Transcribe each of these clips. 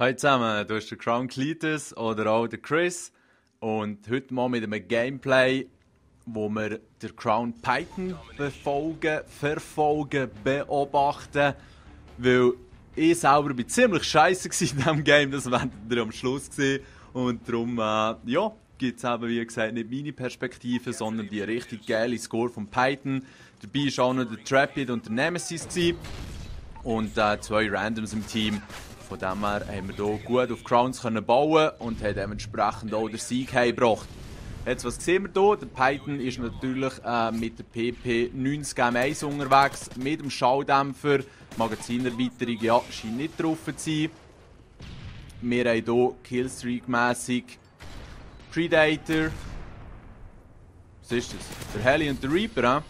Hallo zusammen, du bist der Crown Cletus oder auch der Chris und heute mal mit einem Gameplay, wo wir den Crown Python verfolgen, beobachten, weil ich selber bin ziemlich scheiße in diesem Game, das werdet ihr am Schluss sehen und darum ja, gibt es eben wie gesagt nicht meine Perspektive, sondern die richtig geile Score von Python. Dabei war auch noch der Trapid und der Nemesis und 2 Randoms im Team. Von dem her haben wir hier gut auf Crowns bauen und haben dementsprechend auch den Sieg heimgebracht. Jetzt, was sehen wir hier? Der Python ist natürlich mit der PP 90M1 unterwegs, mit dem Schalldämpfer. Magazinerweiterung ja, scheint nicht drauf zu sein. Wir haben hier Killstreak-mässig Predator. Was ist das? Der Heli und der Reaper.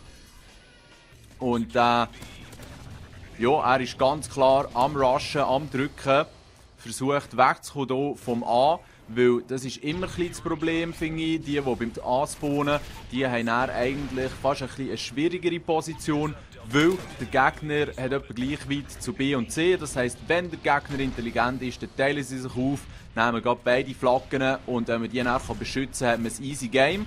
Und ja, er ist ganz klar am Rushen, am Drücken, versucht wegzukommen vom A, weil das ist immer ein das Problem, finde ich. Die beim A spawnen, die haben dann eigentlich fast eine schwierigere Position, weil der Gegner hat etwa gleich weit zu B und C. Das heisst, wenn der Gegner intelligent ist, dann teilen sie sich auf, nehmen gerade beide Flaggen und wenn man die dann beschützen kann, hat man ein easy Game.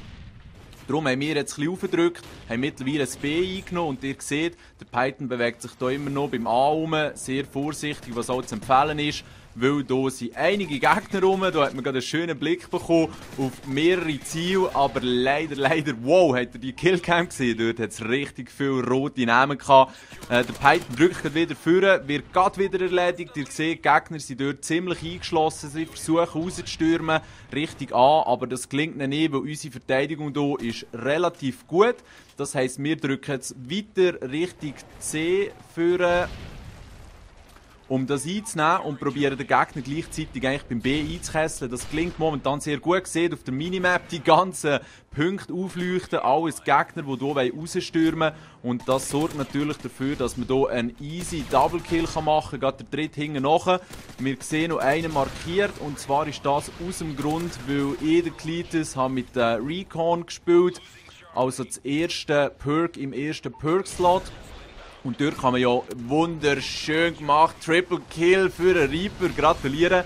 Darum haben wir jetzt ein bisschen aufgedrückt, haben mittlerweile das B eingenommen und ihr seht, der Python bewegt sich hier immer noch beim A rum, sehr vorsichtig, was auch zu empfehlen ist, weil hier sind einige Gegner rum, da hat man gerade einen schönen Blick bekommen auf mehrere Ziele, aber leider, wow, habt ihr die Killcam gesehen? Dort hat es richtig viele rote Namen gehabt. Der Python drückt gerade wieder vor, wird gerade wieder erledigt, ihr seht, die Gegner sind dort ziemlich eingeschlossen, sie versuchen rauszustürmen, Richtung A, aber das gelingt ihnen nicht, weil unsere Verteidigung hier ist relativ gut. Das heisst, wir drücken jetzt weiter Richtung C für, um das einzunehmen und probieren den Gegner gleichzeitig eigentlich beim B einzukesseln. Das klingt momentan sehr gut. Seht auf der Minimap die ganzen Punkte aufleuchten, alles Gegner, die hier rausstürmen wollen. Und das sorgt natürlich dafür, dass man hier einen easy Double Kill machen kann. Geht der dritte hinten nach. Wir sehen noch einen markiert und zwar ist das aus dem Grund, weil ich, der Cletus, mit Recon gespielt, also das erste Perk im ersten Perk-Slot. Und dort kann man ja wunderschön gemacht, Triple Kill für einen Reaper, gratulieren.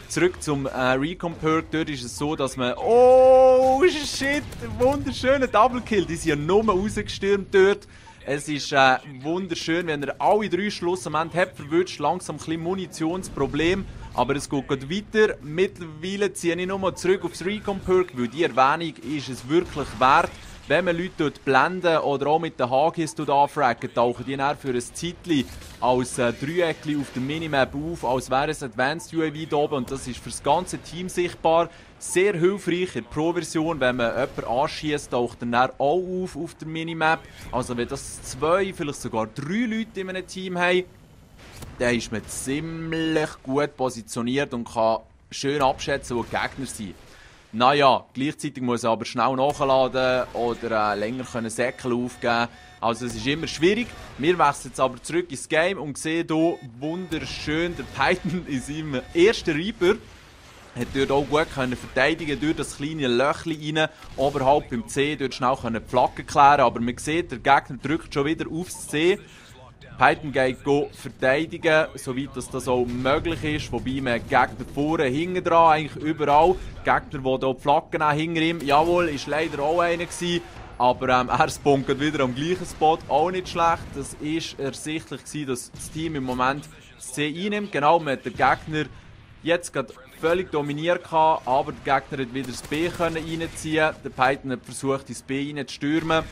Zurück zum Recon Perk, dort ist es so, dass man, oh shit, wunderschöner Double Kill, die sind ja nur rausgestürmt dort. Es ist wunderschön, wenn ihr alle 3 Schluss am Ende habt, verwünscht langsam ein bisschen Munitionsproblem. Aber es geht gerade weiter. Mittlerweile ziehe ich nochmal zurück aufs Recon Perk, weil die Erwähnung ist es wirklich wert. Wenn man Leute dort blenden oder auch mit den Hagis anfragen, tauchen die dann für ein Zeitchen als Dreieckchen auf der Minimap auf, als wäre es Advanced UAV da oben. Und das ist für das ganze Team sichtbar. Sehr hilfreich in der Pro-Version, wenn man jemanden anschießt, taucht er dann auch auf der Minimap. Also wenn das 2, vielleicht sogar 3 Leute in einem Team haben, dann ist man ziemlich gut positioniert und kann schön abschätzen, wo die Gegner sind. Naja, gleichzeitig muss er aber schnell nachladen oder länger Säckel aufgeben. Also es ist immer schwierig. Wir wechseln jetzt aber zurück ins Game und sehen hier wunderschön der Python in seinem ersten Reaper. Hat dort auch gut verteidigen durch das kleine Löchchen rein, oberhalb beim C, dort schnell die Flagge klären. Aber man sieht, der Gegner drückt schon wieder aufs C. Python geht verteidigen, soweit das auch möglich ist. Wobei man Gegner vorne, hinten dran, eigentlich überall. Gegner, die hier die Flaggen haben, hinter ihm. Jawohl, ist leider auch einer gewesen. Aber er spawnt wieder am gleichen Spot. Auch nicht schlecht. Das war ersichtlich gewesen, dass das Team im Moment das C einnimmt. Genau, man hat den Gegner jetzt gerade völlig dominiert gehabt, aber der Gegner hat wieder das B reinziehen. Der Python hat versucht, ins B reinzustürmen.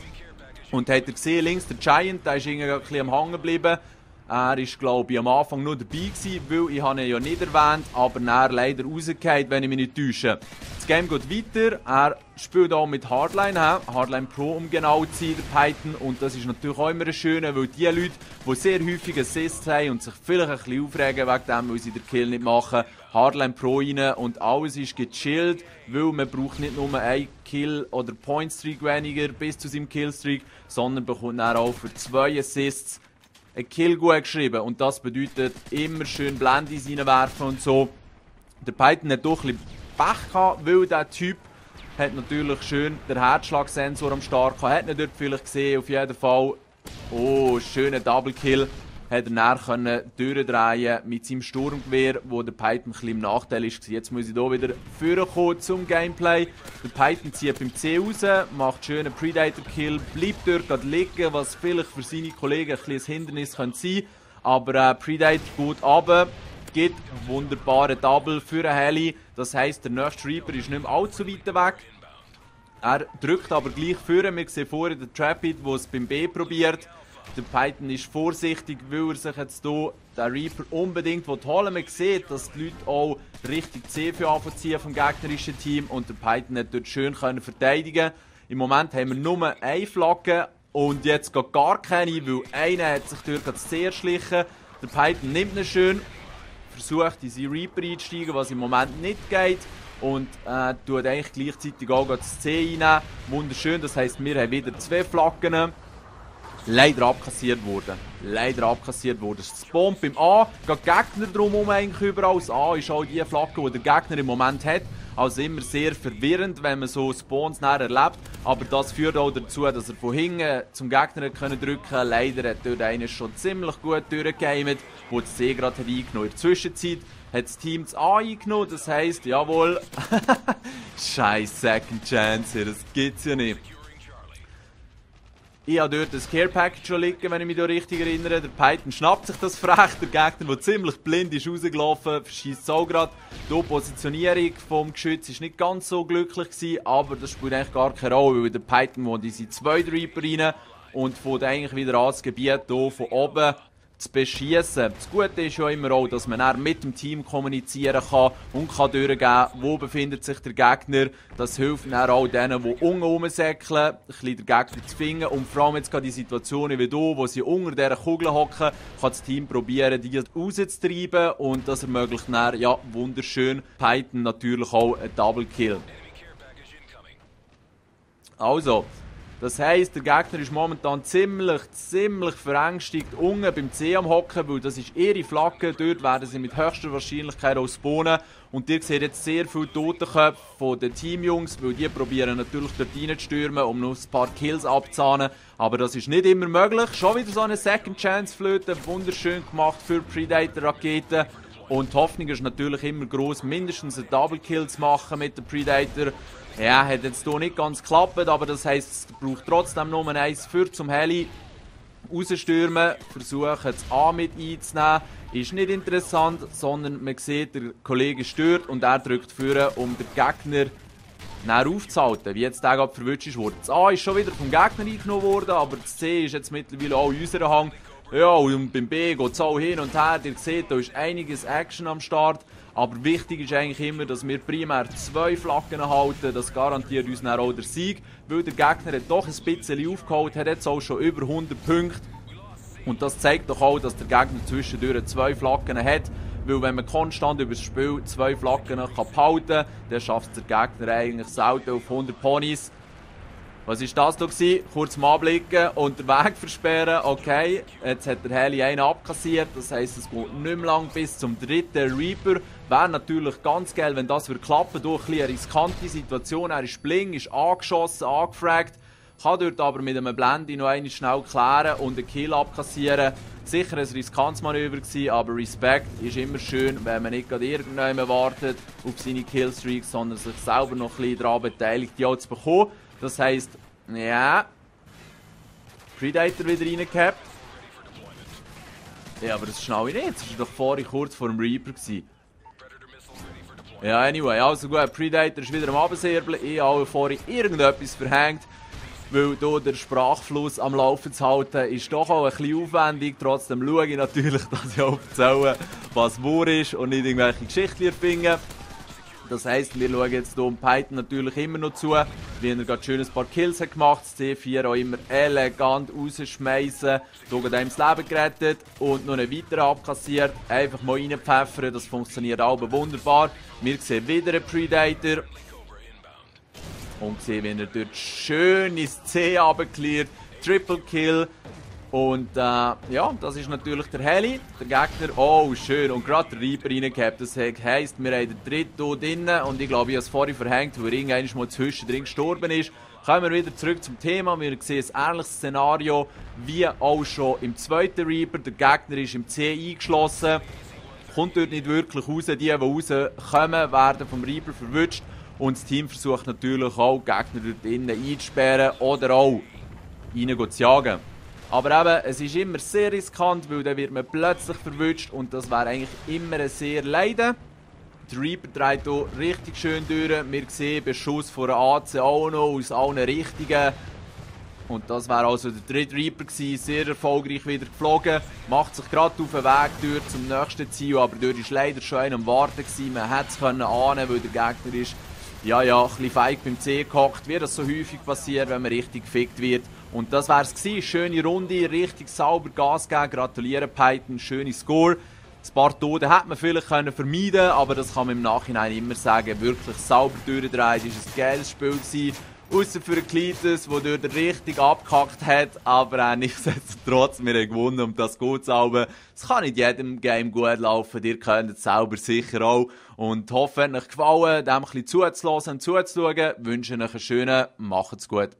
Und habt ihr gesehen, links der Giant, der ist irgendwie ein bisschen am Hängen geblieben. Er war, glaube ich, am Anfang nur dabei gewesen, weil ich ihn ja nicht erwähnt, aber er leider rausgefallen, wenn ich mich nicht täusche. Das Game geht weiter, er spielt auch mit Hardline, Hardline Pro, um genau zu sein, der Python. Und das ist natürlich auch immer schön, weil die Leute, die sehr häufig Assists haben und sich vielleicht ein bisschen aufregen wegen dem, weil sie den Kill nicht machen, Hardline Pro rein und alles ist gechillt, weil man braucht nicht nur einen Kill oder Pointstreak weniger bis zu seinem Killstreak, sondern bekommt dann auch für 2 Assists ein Kill gut geschrieben. Und das bedeutet immer schön Blendis reinwerfen und so. Der Python hat doch ein bisschen Pech gehabt, weil der Typ hat natürlich schön den Herzschlagsensor am Start gehabt. Hat ihn dort vielleicht gesehen, auf jeden Fall. Oh, schöner Double Kill. hat er dann durchdrehen mit seinem Sturmgewehr, wo der Python ein bisschen im Nachteil war. Jetzt muss ich hier wieder vorkommen zum Gameplay. Der Python zieht beim C raus, macht schönen Predator-Kill, bleibt dort liegen, was vielleicht für seine Kollegen ein bisschen ein Hindernis sein könnte. Aber Predator gut runter, gibt wunderbare Double für einen Heli. Das heisst, der nächste Reaper ist nicht mehr allzu weit weg. Er drückt aber gleich vor. Wir sehen vorhin den Trapid, der es beim B probiert. Der Python ist vorsichtig, weil er sich jetzt hier den Reaper unbedingt holen will. Man sieht, dass die Leute auch richtig C für anziehen vom gegnerischen Team und der Python hat dort schön verteidigen. Im Moment haben wir nur eine Flagge und jetzt geht gar keine, weil einer hat sich durch das C erschlichen. Der Python nimmt ihn schön, versucht in seinen Reaper einzusteigen, was im Moment nicht geht. Und tut eigentlich gleichzeitig auch das C rein. Wunderschön, das heisst, wir haben wieder 2 Flaggen. Leider abkassiert worden. Das Bomb beim A geht Gegner drumherum eigentlich überall. Das A ist auch die Flagge, die der Gegner im Moment hat. Also immer sehr verwirrend, wenn man so Spawns näher erlebt. Aber das führt auch dazu, dass er von hinten zum Gegner drücken kann. Leider hat dort einer schon ziemlich gut durchgegamet, wo das C gerade eingenommen hat. In der Zwischenzeit hat das Team das A eingenommen. Das heisst, jawohl, scheiß Second Chance hier, das gibt's ja nicht. Ich habe dort ein Care Package schon liegen, wenn ich mich da richtig erinnere. Der Python schnappt sich das frech. Der Gegner, der ziemlich blind ist, rausgelaufen, verschießt es auch gerade. Die Positionierung vom Geschütz war nicht ganz so glücklich gewesen, aber das spielt eigentlich gar keine Rolle, weil der Python wohnt in seine 2 Reaper rein und fährt eigentlich wieder an das Gebiet hier von oben zu beschießen. Das Gute ist ja immer auch, dass man dann mit dem Team kommunizieren kann und kann durchgeben, wo befindet sich der Gegner. Das hilft dann auch denen, die unten rumsäckeln, ein bisschen den Gegner zu finden. Und vor allem jetzt gerade die Situationen wie hier, wo sie unter dieser Kugel hocken, kann das Team probieren, die rauszutreiben. Und das ermöglicht dann, ja, wunderschön, Python natürlich auch ein Double Kill. Also, das heisst, der Gegner ist momentan ziemlich verängstigt unten beim C am Hocken, weil das ist ihre Flagge. Dort werden sie mit höchster Wahrscheinlichkeit auch spawnen. Und ihr seht jetzt sehr viele Totenköpfe von den Teamjungs, weil die probieren natürlich dort reinzustürmen, um noch ein paar Kills abzuzahnen. Aber das ist nicht immer möglich. Schon wieder so eine Second Chance Flöte, wunderschön gemacht für Predator-Raketen. Und die Hoffnung ist natürlich immer gross, mindestens einen Double Kill zu machen mit dem Predator. Ja, hat jetzt hier nicht ganz geklappt, aber das heisst, es braucht trotzdem nur eins für zum Heli rausstürmen, versuchen das A mit einzunehmen. Ist nicht interessant, sondern man sieht, der Kollege stört und er drückt vor, um den Gegner näher aufzuhalten, wie jetzt der gerade verwünscht wurde. Das A ist schon wieder vom Gegner eingenommen worden, aber das C ist jetzt mittlerweile auch in unserem Hang. Ja, und beim B geht es auch hin und her. Ihr seht, da ist einiges Action am Start. Aber wichtig ist eigentlich immer, dass wir primär 2 Flaggen halten. Das garantiert uns dann auch der Sieg. Weil der Gegner hat doch ein bisschen aufgeholt, hat jetzt auch schon über 100 Punkte. Und das zeigt doch auch, dass der Gegner zwischendurch 2 Flaggen hat. Weil wenn man konstant über das Spiel 2 Flaggen behalten kann, dann schafft es der Gegner eigentlich selten auf 100 Ponys. Was war das da? Kurz mal anblicken und den Weg versperren. Okay, jetzt hat der Heli einen abkassiert. Das heisst, es geht nicht mehr lang bis zum 3. Reaper. Wäre natürlich ganz geil, wenn das klappen würde. Durch eine riskante Situation. Er ist bling, ist angeschossen, angefragt. Kann dort aber mit einem Blende noch einmal schnell klären und einen Kill abkassieren. Sicher ein riskantes Manöver gewesen, aber Respekt ist immer schön, wenn man nicht gerade irgendjemand wartet auf seine Killstreaks, sondern sich selber noch ein bisschen daran beteiligt, die auch zu bekommen. Das heisst, ja, Predator wieder reingehabt. Ja, aber das schnell ich nicht. Das war doch vorhin kurz vor dem Reaper gewesen. Ja, anyway, also gut, Predator ist wieder am Absäbeln. Ich habe vorhin irgendetwas verhängt. Weil hier der Sprachfluss am Laufen zu halten, ist doch auch ein bisschen aufwendig. Trotzdem schaue ich natürlich, dass ich auch erzähle, was wahr ist und nicht irgendwelche Geschichten erfinden. Das heisst, wir schauen jetzt hier Python natürlich immer noch zu, wie er gerade schön ein paar Kills hat gemacht, das C4 auch immer elegant rausschmeißen, hier hat einem das Leben gerettet und noch einen weiteren abkassiert, einfach mal reinpfeffern, das funktioniert auch wunderbar. Wir sehen wieder einen Predator und sehen, wie er dort schön ins C runterklärt, Triple Kill. Und ja, das ist natürlich der Heli, der Gegner, oh schön, und gerade der Reaper reingehabt. Das heisst, wir haben den dritten hier drin und ich glaube, ich habe es vorhin verhängt, weil er irgendwann mal zwischendrin gestorben ist. Kommen wir wieder zurück zum Thema. Wir sehen ein ähnliches Szenario wie auch schon im zweiten Reaper. Der Gegner ist im C eingeschlossen, kommt dort nicht wirklich raus. Die rauskommen, werden vom Reaper verwutscht. Und das Team versucht natürlich auch, die Gegner dort innen einzusperren oder auch rein zu jagen. Aber eben, es ist immer sehr riskant, weil dann wird man plötzlich verwutscht und das wäre eigentlich immer ein sehr Leiden. Der Reaper dreht hier richtig schön durch. Wir sehen Beschuss von der AC auch noch aus allen Richtungen. Und das wäre also der dritte Reaper gewesen, sehr erfolgreich wieder geflogen. Macht sich gerade auf den Weg durch zum nächsten Ziel, aber dort war leider schon einer am Warten gewesen. Man hätte es ahnen können, weil der Gegner ist ein bisschen feig beim C gehockt, wie das so häufig passiert, wenn man richtig gefickt wird. Und das wäre es gewesen. Schöne Runde, richtig sauber Gas gegeben. Gratuliere Python, schöne Score. Ein paar Tote hätte man vielleicht vermeiden können, aber das kann man im Nachhinein immer sagen. Wirklich sauber durchgedreht, ist ein geiles Spiel gewesen. Ausser für den Cletus, der dort richtig abgekackt hat. Aber nichtsdestotrotz, wir haben gewonnen und das gut sauber. Es kann nicht jedem Game gut laufen, ihr könnt es selber sicher auch. Und hoffe, es hat euch gefallen, dem ein bisschen zuzulassen und zuzuschauen. Wünsche euch einen schönen, macht's gut.